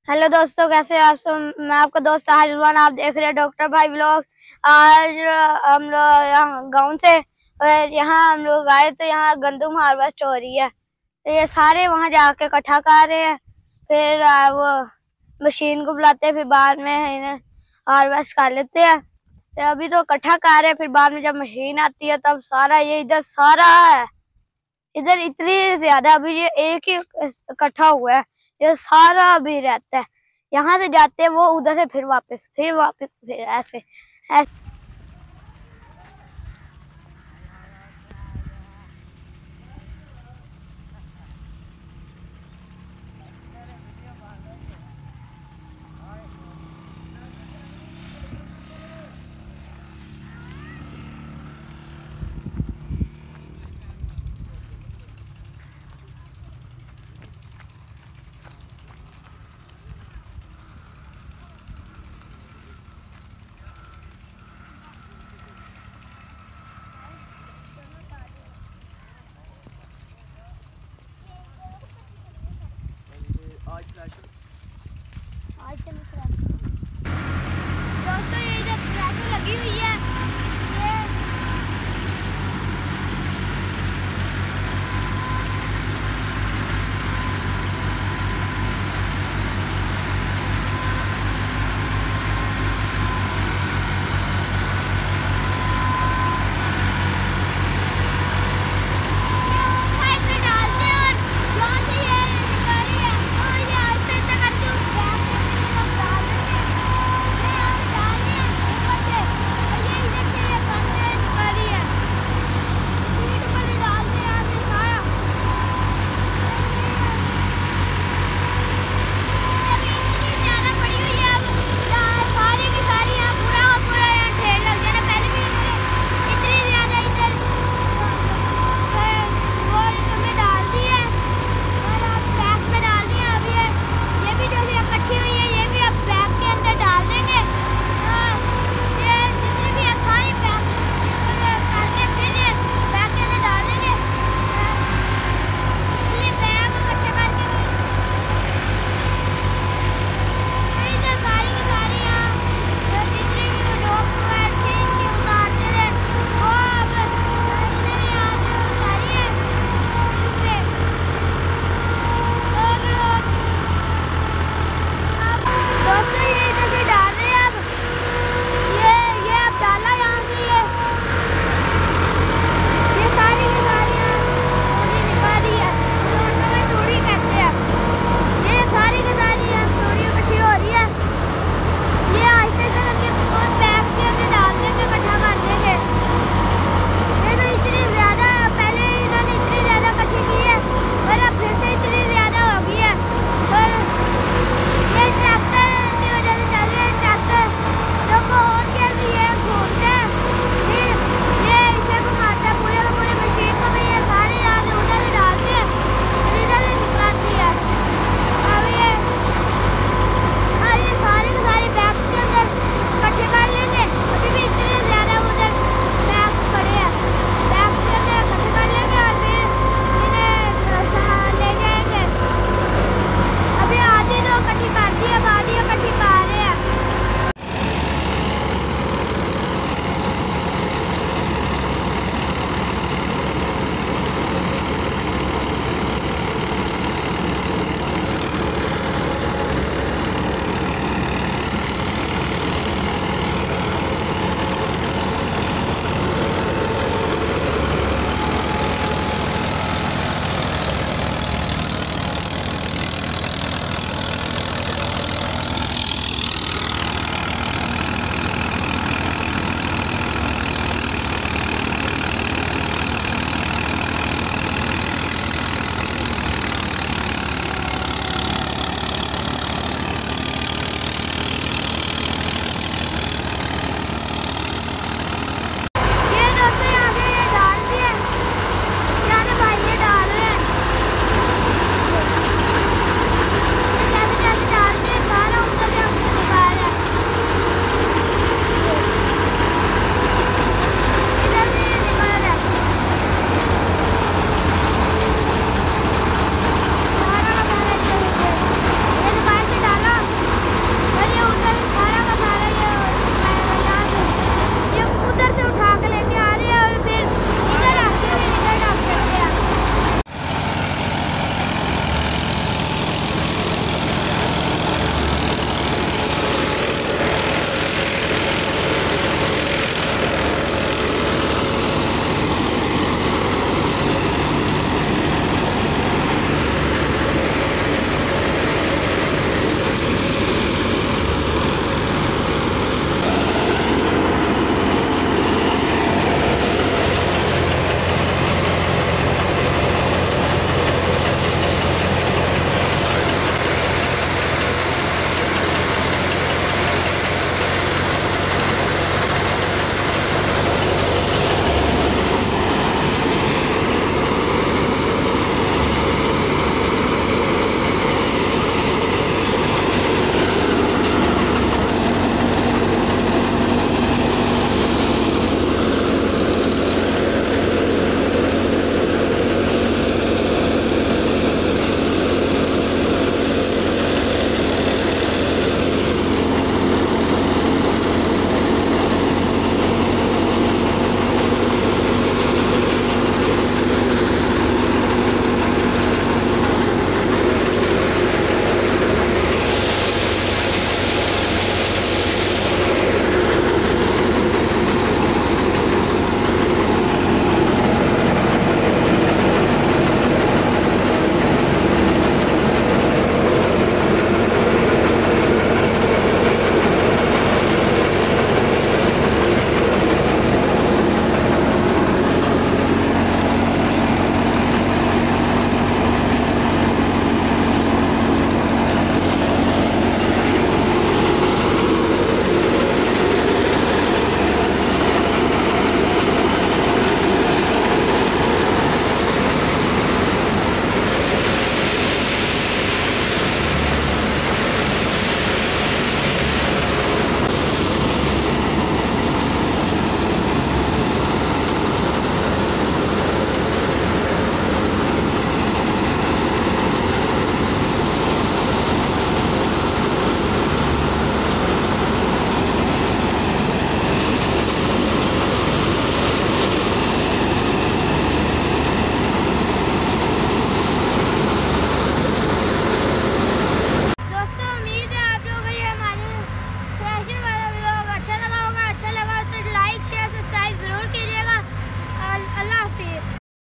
Hello दोस्तों, कैसे हैं आप सब। मैं आपका दोस्त हारिजवान, आप देख रहे हैं डॉक्टर भाई ब्लॉग। आज हम लोग यहाँ गाँव से और यहाँ हम लोग आए तो यहाँ गंदम हार्वेस्ट हो रही है। तो ये सारे वहाँ जाके इकट्ठा कर रहे हैं, फिर वो मशीन को बुलाते हैं, फिर बाद में इन्हें हार्वेस्ट कर लेते हैं। तो अभी तो इकट्ठा कर रहे हैं, फिर बाद में जब मशीन आती है तब सारा ये इधर सारा है, इधर इतनी ज्यादा अभी ये एक ही इकट्ठा हुआ है, ये सारा अभी रहता है। यहाँ से जाते हैं वो उधर से फिर ऐसे ऐसे। दोस्तों ये जब ट्रैक्टर लगी हुई है